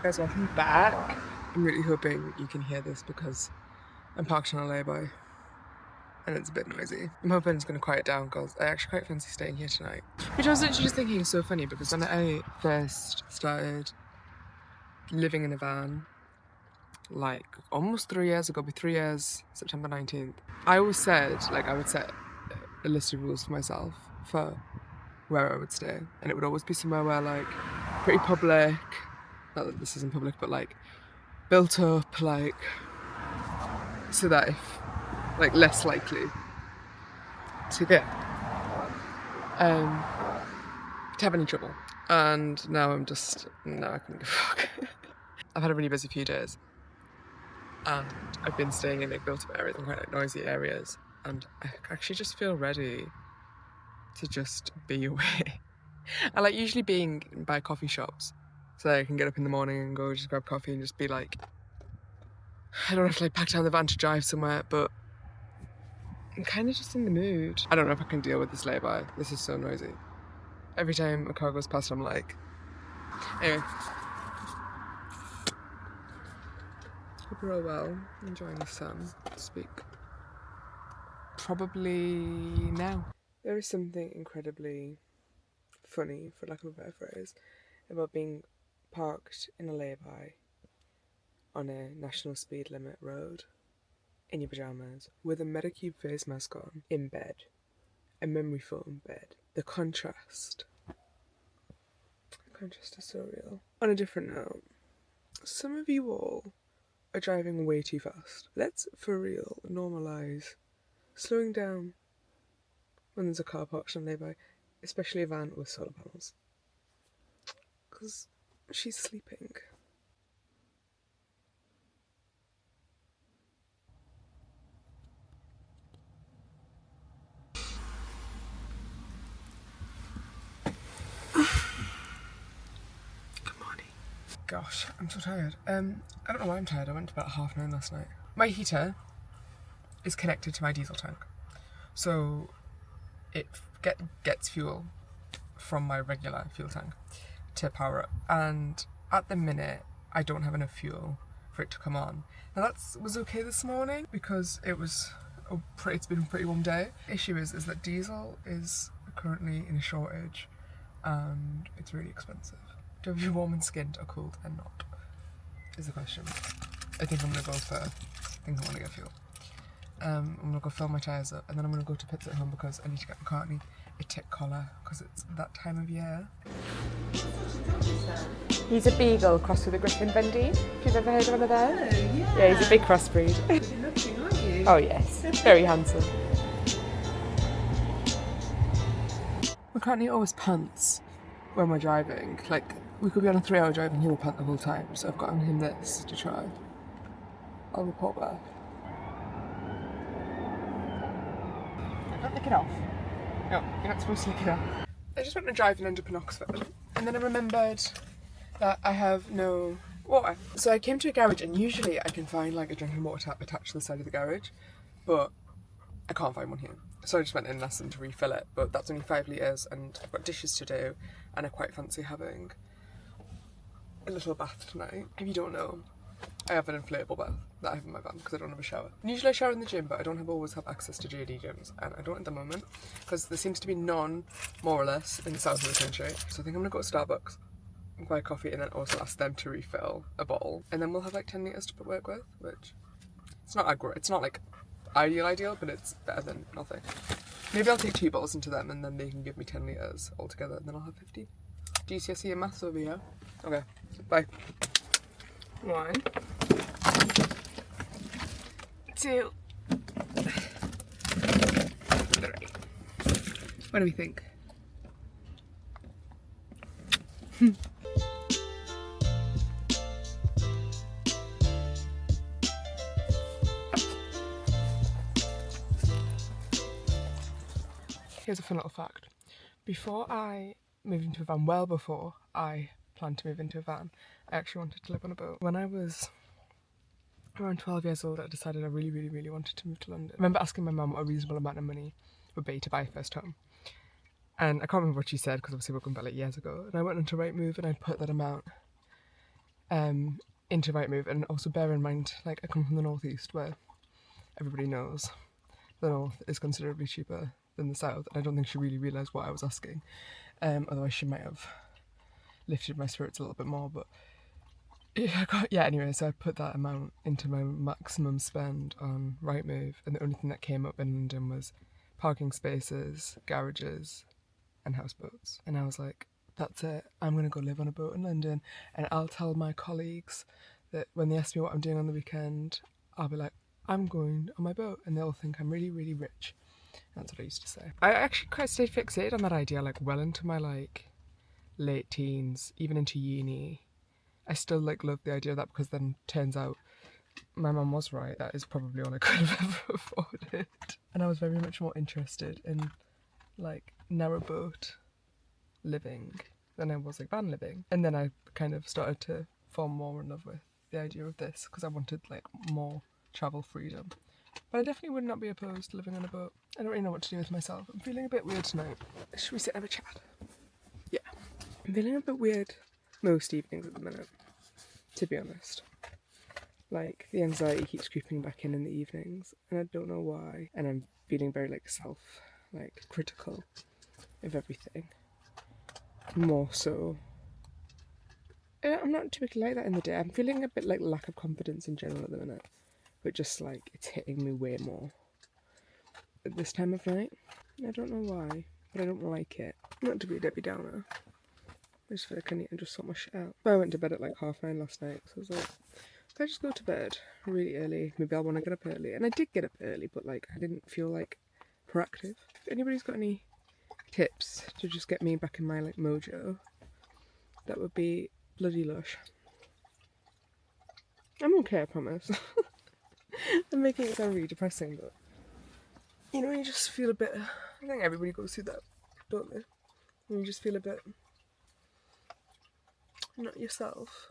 Guys, welcome back. I'm really hoping you can hear this because I'm parked on a lay-by and it's a bit noisy. I'm hoping it's going to quiet down because I actually quite fancy staying here tonight. Which I was actually just thinking is so funny because when I first started living in a van, like almost 3 years ago, it'll be 3 years, September 19th, I always said, like, I would set a list of rules for myself for where I would stay. And it would always be somewhere where, like, pretty public, not that this isn't public, but like built up, like, so that if, like, less likely to get to have any trouble. And now I couldn't give a fuck. I've had a really busy few days and I've been staying in like built up areas and quite like noisy areas, and I actually just feel ready to just be away. I like usually being by coffee shops so that I can get up in the morning and go just grab coffee and just be like, I don't have to like pack down the van to drive somewhere, but I'm kind of just in the mood. I don't know if I can deal with this lay-by. This is so noisy. Every time a car goes past, I'm like... Anyway. Hope you're all well. Enjoying the sun, to speak. Probably now. There is something incredibly funny, for lack of a better phrase, about being parked in a lay-by on a national speed limit road in your pyjamas with a Medicube face mask on in bed, a memory foam bed. The contrast is so real. On a different note, some of you all are driving way too fast. Let's, for real, normalise slowing down when there's a car parked on a lay-by, especially a van with solar panels. Because she's sleeping. Gosh, I'm so tired. I don't know why I'm tired. I went to bed at 9:30 last night. My heater is connected to my diesel tank, so it gets fuel from my regular fuel tank to power up. And at the minute, I don't have enough fuel for it to come on. Now that was okay this morning because it's been a pretty warm day. The issue is that diesel is currently in a shortage, and it's really expensive. Do I be warm and skinned or cold and not? Is the question. I think I'm gonna go for. I think I want to get fuel. I'm gonna go fill my tyres up, and then I'm gonna go to Pits at Home because I need to get McCartney a tick collar because it's that time of year. He's a beagle crossed with a griffon, Bendy. If you've ever heard of one of those? Oh, yeah, he's a big crossbreed. Good looking, aren't you? Oh yes, very handsome. McCartney always pants when we're driving. Like, we could be on a 3-hour drive and he will pant the whole time, so I've gotten him this to try. I'll report back. Don't lick it off. No, you're not supposed to lick it off. I just went to drive and ended up in Oxford, and then I remembered that I have no water. So I came to a garage, and usually I can find like a drinking water tap attached to the side of the garage, but I can't find one here. So I just went in and asked them to refill it, but that's only 5 litres, and I've got dishes to do, and I quite fancy having a little bath tonight. If you don't know, I have an inflatable bath that I have in my van because I don't have a shower. And usually I shower in the gym, but I don't always have access to JD gyms, and I don't at the moment because there seems to be none, more or less, in the south of the country. So I think I'm gonna go to Starbucks and buy coffee, and then also ask them to refill a bottle, and then we'll have like 10 litres to work with, which it's not like ideal, but it's better than nothing. Maybe I'll take 2 bottles into them, and then they can give me 10 litres altogether, and then I'll have 50. GCSE and maths over here. Okay, bye. 1, 2, 3. What do we think? Here's a fun little fact. Before I moved into a van, well before I planned to move into a van, I actually wanted to live on a boat. When I was around 12 years old, I decided I really, really, really wanted to move to London. I remember asking my mum what a reasonable amount of money would be to buy a first home. And I can't remember what she said because obviously we're going back like years ago. And I went into Rightmove and I put that amount into Rightmove. And also bear in mind, like, I come from the northeast, where everybody knows the north is considerably cheaper than the south, and I don't think she really realised what I was asking. Otherwise she might have lifted my spirits a little bit more, but anyway, so I put that amount into my maximum spend on Rightmove, and the only thing that came up in London was parking spaces, garages, and houseboats. And I was like, that's it, I'm going to go live on a boat in London, and I'll tell my colleagues that when they ask me what I'm doing on the weekend, I'll be like, I'm going on my boat, and they'll think I'm really, really rich. And that's what I used to say. I actually quite stayed fixated on that idea, like, well into my, like, late teens, even into uni. I still, like, love the idea of that, because then turns out my mum was right, that is probably all I could have ever afforded. And I was very much more interested in, like, narrowboat living than I was, like, van living. And then I kind of started to fall more in love with the idea of this, because I wanted, like, more travel freedom. But I definitely would not be opposed to living on a boat. I don't really know what to do with myself. I'm feeling a bit weird tonight. Should we sit and have a chat? Yeah. I'm feeling a bit weird most evenings at the minute, to be honest. Like, the anxiety keeps creeping back in the evenings, and I don't know why. And I'm feeling very, like, critical of everything. More so. I'm not typically like that in the day. I'm feeling a bit like lack of confidence in general at the minute. But just, like, it's hitting me way more at this time of night. I don't know why, but I don't like it. Not to be a Debbie Downer. I just feel like I need to just sort my shit out. But I went to bed at like 9:30 last night, so I was like, if I just go to bed really early, maybe I'll want to get up early. And I did get up early, but like I didn't feel like proactive. If anybody's got any tips to just get me back in my like mojo, that would be bloody lush. I'm okay, I promise. I'm making it sound really depressing, but you know, you just feel a bit. I think everybody goes through that, don't they? And you just feel a bit not yourself.